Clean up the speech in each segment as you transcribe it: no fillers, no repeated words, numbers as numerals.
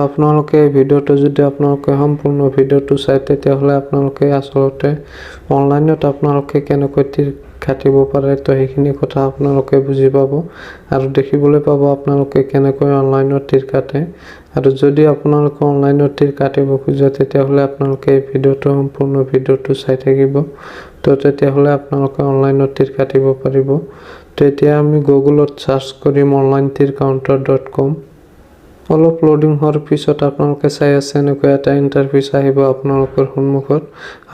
আপোনালোকে এই ভিডিঅ'টো যদি আপোনালোকে সম্পূৰ্ণ ভিডিঅ'টো চাই তেতিয়াহ'লে আপোনালোকে আসলতে অনলাইনত আপোনালোকে কেনেকৈ তীৰ কাটিব পাৰে তো সেইখিনি কথা আপোনালোকে বুজি পাব আৰু দেখিবলৈ পাব আপোনালোকে কেনেকৈ অনলাইনত তীৰ কাটে আৰু যদি আপোনালোকে অনলাইনত তীৰ কাটিব খোজে তেতিয়াহ'লে আপোনালোকে এই ভিডিঅ'টো সম্পূৰ্ণ ভিডিঅ'টো চাই থাকিব তো তেতিয়াহ'লে আপোনালোকে অনলাইনত তীৰ কাটিব পাৰিব। তো এতিয়া আমি গুগলত সাৰ্চ কৰিম onlinetircounter.com। অলপ লোডিং হোৱাৰ পিছত আপোনালোকে চাই আছে এনেকৈ এটা ইণ্টাৰফেচ আহিব আপোনালোকৰ সন্মুখত।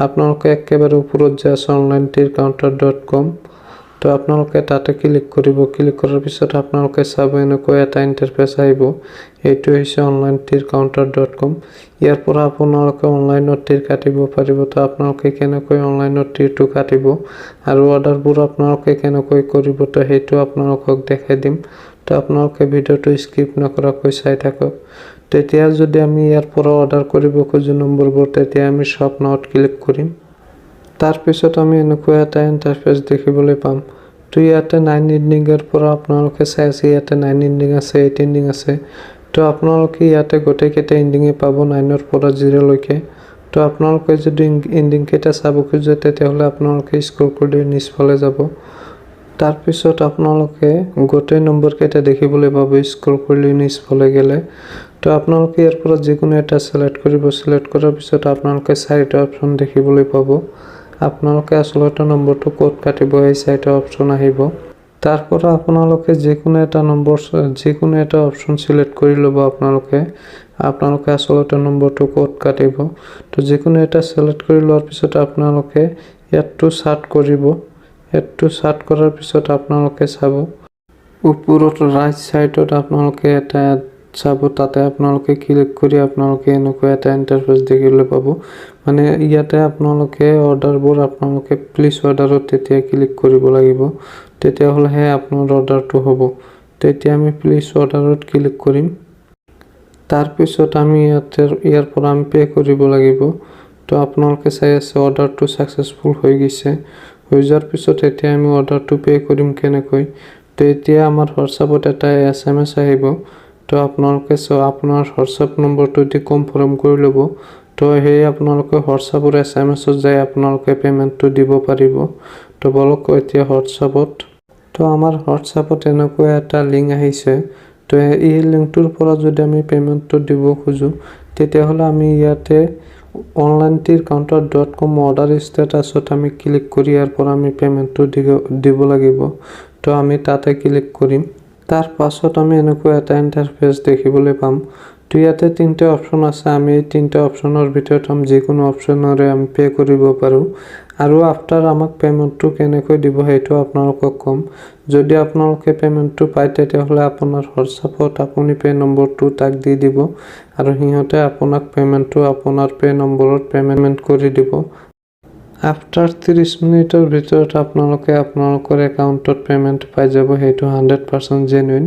আপোনালোকে একেবাৰে ওপৰত যে আছে onlinetircounter.com তো আপোনালোকে তাতে ক্লিক কৰিব। ক্লিক কৰাৰ পিছত আপোনালোকে চাব এনেকৈ এটা ইণ্টাৰফেচ আহিব। এইটো হৈছে onlinetircounter.com। ইয়াৰ পৰা আপোনালোকে অনলাইনত তীৰ কাটিব পাৰিব। তো আপোনালোকে কেনেকৈ অনলাইনত তীৰটো কাটিব আৰু অৰ্ডাৰবোৰ আপোনালোকে কেনেকৈ কৰিব তো সেইটো আপোনালোকক দেখাই দিম। তো আপোনালোকে ভিডিঅ'টো স্কিপ নকৰাকৈ চাই থাকক। তেতিয়া যদি আমি ইয়াৰ পৰা অৰ্ডাৰ কৰিব খোজো নম্বৰবোৰ তেতিয়া আমি শ্বপ নাওত ক্লিক কৰিম। তাৰ পিছত আমি এনেকৈ এটা ইণ্টাৰফেচ দেখিবলৈ পাম। তো ইয়াতে 9 ইণ্ডিঙৰ পৰা আপোনালোকে চাই আছে ইয়াতে 9 ইণ্ডিং আছে 8 ইণ্ডিং আছে। তো আপোনালোকে ইয়াতে গোটেইকেইটা ইণ্ডিঙে পাব 9ৰ পৰা 0 লৈকে। তো আপোনালোকে যদি ইণ্ডিং কেইটা চাব খোজে তেতিয়াহ'লে আপোনালোকে স্ক্ৰল কৰি নিচফালে যাব। তাৰ পিছত আপোনালোকে গোটেই নম্বৰ কেইটা দেখিবলৈ পাব স্ক্ৰল কৰি নিচফালে গ'লে। তো আপোনালোকে ইয়াৰ পৰা যিকোনো এটা সিলেক্ট কৰিব। সিলেক্ট কৰাৰ পিছত আপোনালোকে 4টা অপচন দেখিবলৈ পাব। আপোনালোকে আসলতে নম্বৰটো ক'ত কাটিব এই 4টা অপচন আহিব। তাৰ পৰা আপোনালোকে যিকোনো এটা অপচন সিলেক্ট কৰি ল'ব। আপোনালোকে আসলতে নম্বৰটো ক'ত কাটিব। তো যিকোনো এটা সিলেক্ট কৰি লোৱাৰ পিছত আপোনালোকে ইয়াতটো সাৰ্চ কৰিব। এডটো সাৰ্চ কৰাৰ পিছত আপোনালোকে চাব ওপৰত ৰাইট সাইডত আপোনালোকে এটা চাব তাতে আপোনালোকে ক্লিক কৰি আপোনালোকে এনেকৈ এটা ইণ্টাৰফেচ দেখিবলৈ পাব। মানে ইয়াতে আপোনালোকে অৰ্ডাৰবোৰ আপোনালোকে প্লিজ অৰ্ডাৰত তেতিয়া ক্লিক কৰিব লাগিব তেতিয়াহ'লেহে আপোনাৰ অৰ্ডাৰটো হ'ব। তেতিয়া আমি প্লিজ অৰ্ডাৰত ক্লিক কৰিম। তাৰ পিছত আমি ইয়াৰ পৰা আমি পে কৰিব লাগিব। তো আপোনালোকে চাই আছে অৰ্ডাৰটো সাকসেসফুল হৈ গৈছে। হৈ যোৱাৰ পিছত এতিয়া আমি অৰ্ডাৰটো পে কৰিম কেনেকৈ। তো এতিয়া আমাৰ হোৱাটছআপত এটা SMS আহিব। তো আপোনালোকে আপোনাৰ হোৱাটছআপ নম্বৰটো দি কনফাৰ্ম কৰি ল'ব। তো সেই আপোনালোকে হোৱাটছআপৰ SMS-ত যাই আপোনালোকে পেমেন্টটো দিব পাৰিব। তো বলক এতিয়া হোৱাটছআপত তো আমাৰ হোৱাটছআপত এনেকৈ এটা লিংক আহিছে। তো এই লিংকটোৰ পৰা যদি আমি পেমেন্টটো দিব খোজো তেতিয়াহ'লে আমি ইয়াতে onlinetircounter.com অৰ্ডাৰ ষ্টেটাছত আমি ক্লিক কৰি ইয়াৰ পৰা আমি পেমেন্টটো দিব লাগিব। তো আমি তাতে ক্লিক কৰিম। তাৰ পাছত আমি এনেকৈ এটা ইণ্টাৰফেচ দেখিবলৈ পাম। তো ইয়াতে 3টা অপচন আছে। আমি এই 3টা অপচনৰ ভিতৰত যিকোনো অপচনৰে আমি পে কৰিব পাৰোঁ আৰু আফটাৰ আমাক পেমেন্টটো কেনেকৈ দিব সেইটো আপোনালোকক কম। যদি আপোনালোকে পেমেন্টটো পায় তেতিয়াহ'লে আপোনাৰ হোৱাটছআপত আপুনি পে নম্বৰটো তাক দি দিব আৰু সিহঁতে আপোনাক পেমেন্টটো আপোনাৰ পে নম্বৰত পেমেন্ট কৰি দিব। আফটাৰ 30 মিনিটৰ ভিতৰত আপোনালোকৰ একাউণ্টত পেমেন্ট পাই যাব। সেইটো 100% জেনুইন।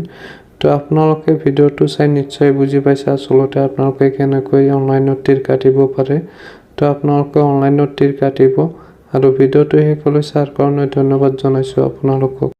তো আপোনালোকে ভিডিঅ'টো চাই নিশ্চয় বুজি পাইছে আসলতে আপোনালোকে কেনেকৈ অনলাইনত তীৰ কাটিব পাৰে। তো আপোনালোকে অনলাইনত তীৰ কাটিব আৰু ভিডিঅ'টো শেষলৈ চাৰ কাৰণে ধন্যবাদ জনাইছোঁ আপোনালোকক।